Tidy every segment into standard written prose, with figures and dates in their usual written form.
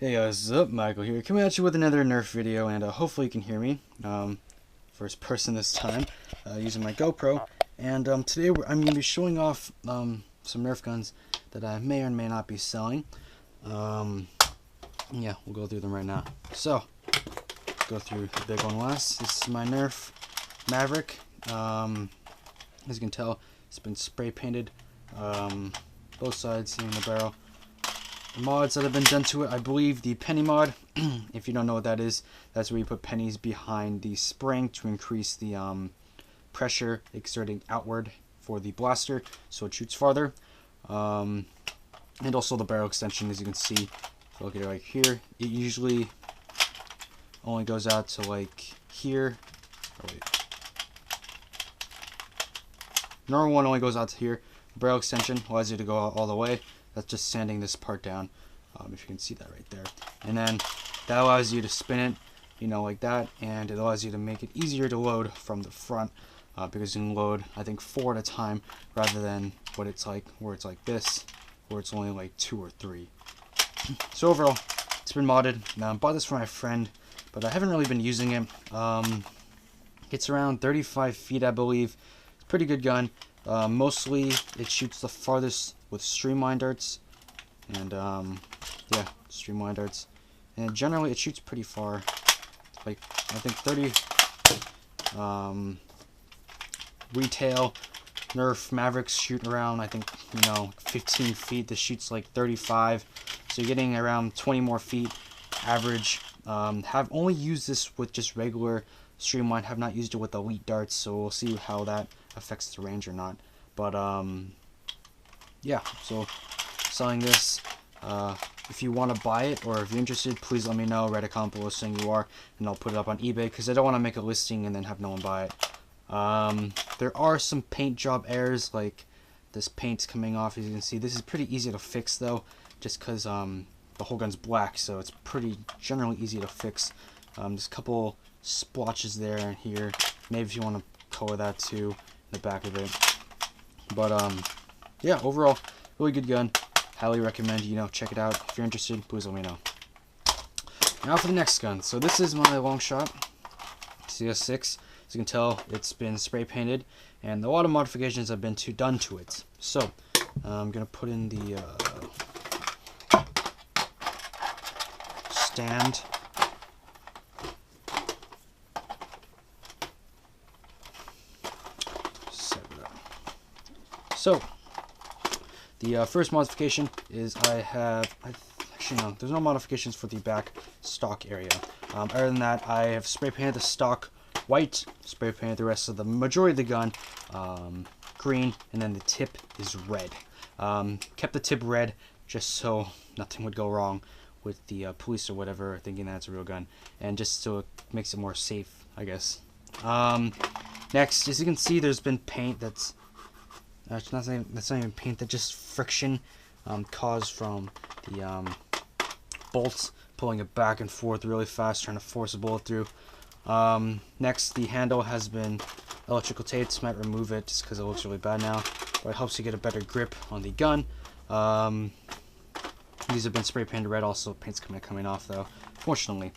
Hey guys, what's up? Michael here, coming at you with another Nerf video, and hopefully you can hear me. First person this time, using my GoPro. And today I'm going to be showing off some Nerf guns that I may or may not be selling. Yeah, we'll go through them right now. So, go through the big one last. This is my Nerf Maverick. As you can tell, it's been spray painted both sides, even the barrel. The mods that have been done to it, I believe the penny mod, if you don't know what that is, that's where you put pennies behind the spring to increase the pressure exerting outward for the blaster so it shoots farther. And also the barrel extension, as you can see. If you look at it like here, it usually only goes out to like here. Oh wait. Normal one only goes out to here. The barrel extension allows you to go out all the way. That's just sanding this part down, if you can see that right there. And then that allows you to spin it, you know, like that, and it allows you to make it easier to load from the front, because you can load, I think, 4 at a time, rather than what it's like, where it's like this, where it's only like 2 or 3. So overall, it's been modded. Now I bought this for my friend, but I haven't really been using it. It's around 35 feet, I believe. It's a pretty good gun. Mostly it shoots the farthest with streamline darts, and yeah, streamline darts, and generally it shoots pretty far, like I think 30. Retail Nerf Mavericks shoot around, I think, 15 feet. This shoots like 35, so you're getting around 20 more feet average. Have only used this with just regular streamline, have not used it with elite darts, so we'll see how that affects the range or not. But yeah, so selling this. If you want to buy it, or if you're interested, please let me know. Write a comment below saying you are, and I'll put it up on eBay, because I don't want to make a listing and then have no one buy it. There are some paint job errors, like this paint's coming off, as you can see. This is pretty easy to fix though, just because the whole gun's black, so it's pretty generally easy to fix. There's a couple splotches there and here. Maybe if you want to color that too, in the back of it. But yeah, overall, really good gun. Highly recommend, check it out. If you're interested, please let me know. Now for the next gun. So this is my long shot CS6. As you can tell, it's been spray painted, and a lot of modifications have been done to it. So I'm gonna put in the stand. So, the first modification is actually no, there's no modifications for the back stock area. Other than that, I have spray painted the stock white, spray painted the rest of the majority of the gun green, and then the tip is red. Kept the tip red just so nothing would go wrong with the police or whatever thinking that it's a real gun, and just so it makes it more safe, I guess. Next, as you can see, there's been paint that's not even paint, that's just friction caused from the bolts pulling it back and forth really fast, trying to force a bullet through. Next, the handle has been electrical taped. Might remove it just because it looks really bad now, but it helps you get a better grip on the gun. These have been spray painted red, also paint's coming off though, fortunately.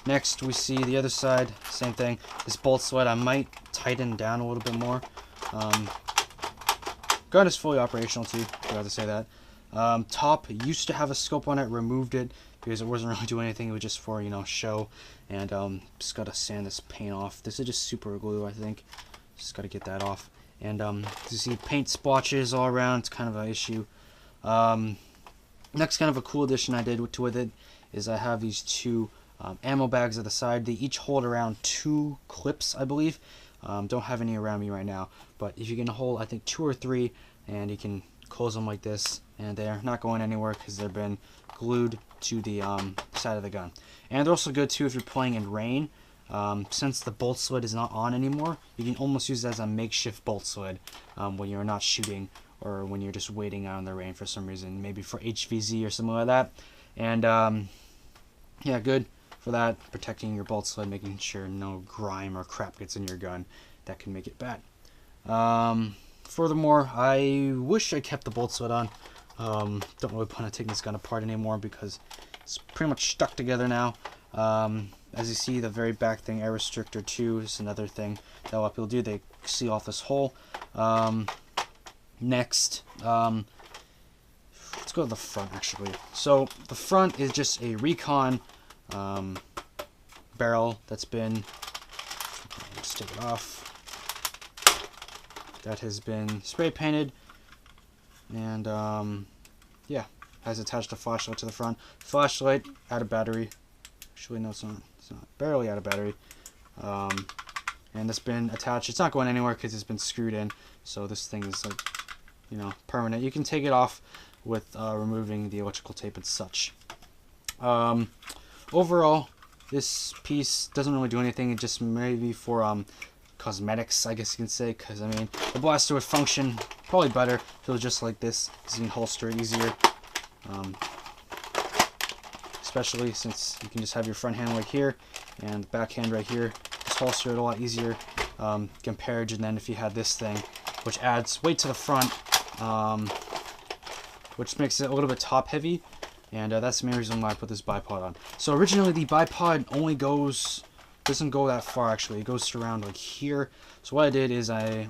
Next, we see the other side, same thing. This bolt sled I might tighten down a little bit more. Gun is fully operational too, forgot to say that. Top used to have a scope on it, removed it because it wasn't really doing anything. It was just for, show, and just gotta sand this paint off. This is just super glue, I think. Just gotta get that off. And you see paint splotches all around. It's kind of an issue. Next, kind of a cool addition I did with it is I have these two ammo bags at the side. They each hold around 2 clips, I believe. Don't have any around me right now, but if you can hold, I think, 2 or 3, and you can close them like this, and they're not going anywhere because they've been glued to the side of the gun. And they're also good too if you're playing in rain. Since the bolt sled is not on anymore, you can almost use it as a makeshift bolt sled when you're not shooting, or when you're just waiting out in the rain for some reason, maybe for HVZ or something like that. And yeah, good for that, protecting your bolt sled, making sure no grime or crap gets in your gun that can make it bad. Furthermore, I wish I kept the bolt sled on. Don't really plan on taking this gun apart anymore because it's pretty much stuck together now. As you see, the very back thing, air restrictor 2 is another thing that a lot of people do. They seal off this hole. Next, let's go to the front actually. So the front is just a Recon barrel that's been, let's take it off, that has been spray painted, and yeah, has attached a flashlight to the front. Flashlight out of battery. Actually, no, it's not. It's not. Barely out of battery. And it's been attached. It's not going anywhere because it's been screwed in. So this thing is like, you know, permanent. You can take it off with removing the electrical tape and such. Overall, this piece doesn't really do anything. It just maybe for cosmetics, I guess you can say. Because I mean, the blaster would function probably better if it was just like this, because you can holster it easier. Especially since you can just have your front hand right here and the back hand right here. Just holster it a lot easier compared to then if you had this thing, which adds weight to the front, which makes it a little bit top heavy, and that's the main reason why I put this bipod on. So originally the bipod only doesn't go that far actually. It goes to around like here. So what I did is I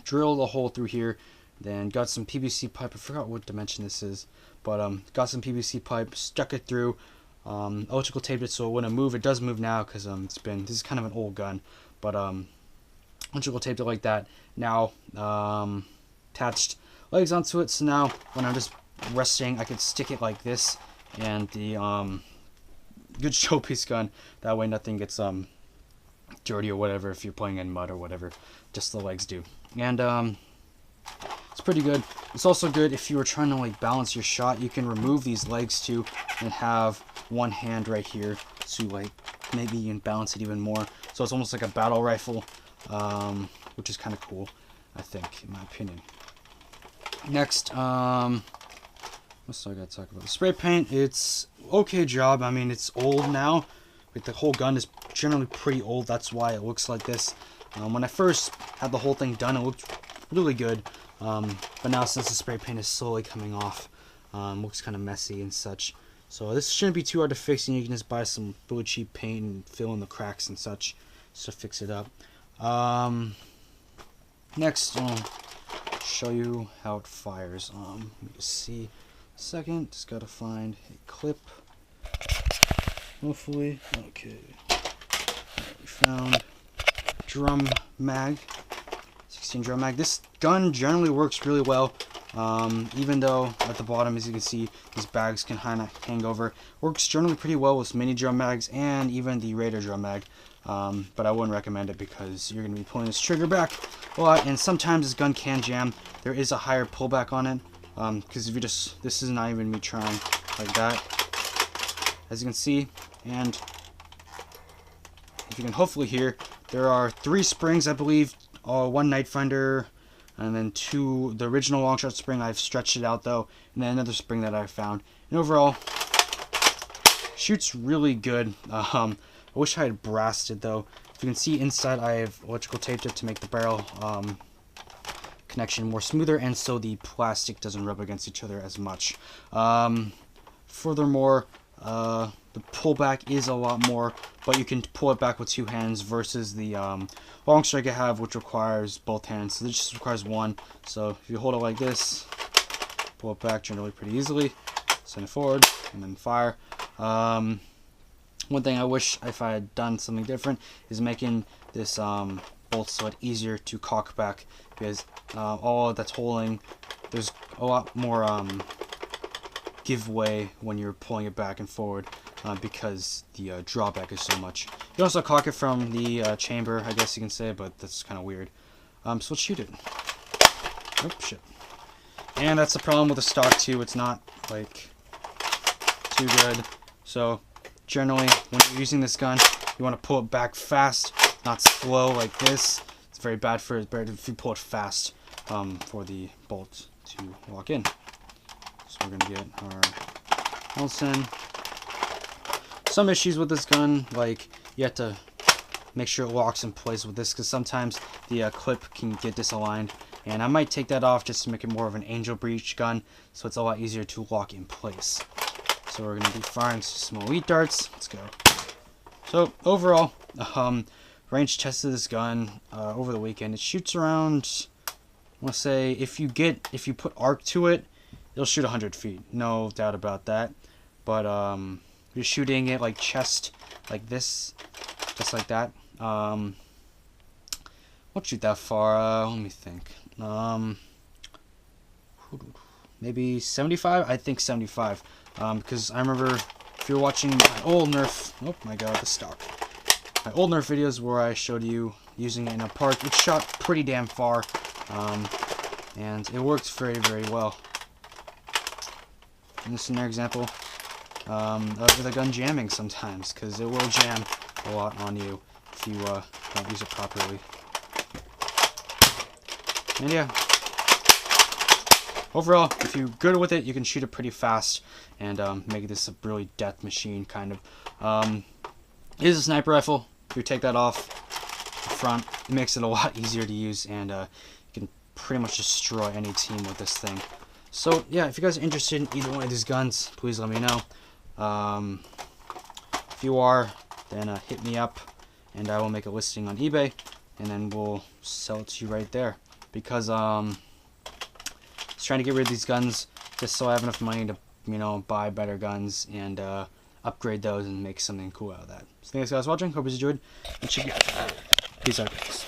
drilled a hole through here, then got some PVC pipe. I forgot what dimension this is, but got some PVC pipe, stuck it through, electrical taped it so it wouldn't move. It does move now because this is kind of an old gun, but electrical taped it like that. Now attached legs onto it, so now when I'm just resting, I could stick it like this, and the good showpiece gun. That way nothing gets dirty or whatever if you're playing in mud or whatever. Just the legs do, and it's pretty good. It's also good if you were trying to like balance your shot. You can remove these legs too and have one hand right here, so like maybe you can balance it even more. So it's almost like a battle rifle, which is kind of cool, I think, in my opinion. Next, what's I gotta talk about? The spray paint. It's okay job. I mean, it's old now. Like the whole gun is generally pretty old. That's why it looks like this. When I first had the whole thing done, it looked really good. But now since the spray paint is slowly coming off, looks kind of messy and such. So this shouldn't be too hard to fix, and you can just buy some really cheap paint and fill in the cracks and such just to fix it up. Next, I'll show you how it fires. Let me just see a second. Just gotta find a clip. Hopefully, okay. We found drum mag. 16 drum mag. This gun generally works really well, even though at the bottom, as you can see, these bags can kind of hang over. Works generally pretty well with mini drum mags and even the Raider drum mag, but I wouldn't recommend it because you're going to be pulling this trigger back a lot, and sometimes this gun can jam. There is a higher pullback on it, because if you just, this is not even me trying like that, as you can see, and if you can hopefully hear, there are 3 springs, I believe. One Night Finder, and then 2, the original long shot spring. I've stretched it out though, and then another spring that I found. And overall, shoots really good. I wish I had brassed it though. If you can see inside, I have electrical taped it to make the barrel connection more smoother, and so the plastic doesn't rub against each other as much. Furthermore, the pullback is a lot more, but you can pull it back with 2 hands versus the long strike I have, which requires both hands. So this just requires one. So if you hold it like this, pull it back generally pretty easily, send it forward, and then fire. One thing I wish if I had done something different is making this bolt sled easier to cock back, because all that's holding, there's a lot more giveaway when you're pulling it back and forward, because the drawback is so much. You can also cock it from the chamber, I guess you can say, but that's kind of weird. So let's shoot it. Oh shit. And that's the problem with the stock too. It's not like too good. So generally, when you're using this gun, you want to pull it back fast, not slow like this. It's very bad for it. Better if you pull it fast for the bolt to lock in. So we're gonna get our Nelson. Some issues with this gun, like you have to make sure it locks in place with this, because sometimes the clip can get disaligned, and I might take that off just to make it more of an angel breach gun, so it's a lot easier to lock in place. So we're gonna be firing some small wheat darts. Let's go. So overall, range tested this gun over the weekend. It shoots around, I want to say, if you put arc to it, it'll shoot 100 feet. No doubt about that. But you're shooting it like chest, like this, just like that. Won't shoot that far. Let me think. Maybe 75. I think 75. Because I remember if you're watching my old Nerf. Oh my God, the stock. My old Nerf videos where I showed you using it in a park. It shot pretty damn far, and it worked very, very well. And this is another example of the gun jamming sometimes, because it will jam a lot on you if you don't use it properly. And yeah, overall, if you're good with it, you can shoot it pretty fast and make this a really death machine, kind of. It is a sniper rifle. If you take that off the front, it makes it a lot easier to use, and you can pretty much destroy any team with this thing. So yeah, if you guys are interested in either one of these guns, please let me know. If you are, then hit me up, and I will make a listing on eBay, and then we'll sell it to you right there. Because just trying to get rid of these guns just so I have enough money to, you know, buy better guns and upgrade those and make something cool out of that. So thanks guys for watching. Hope you enjoyed. And peace out, guys.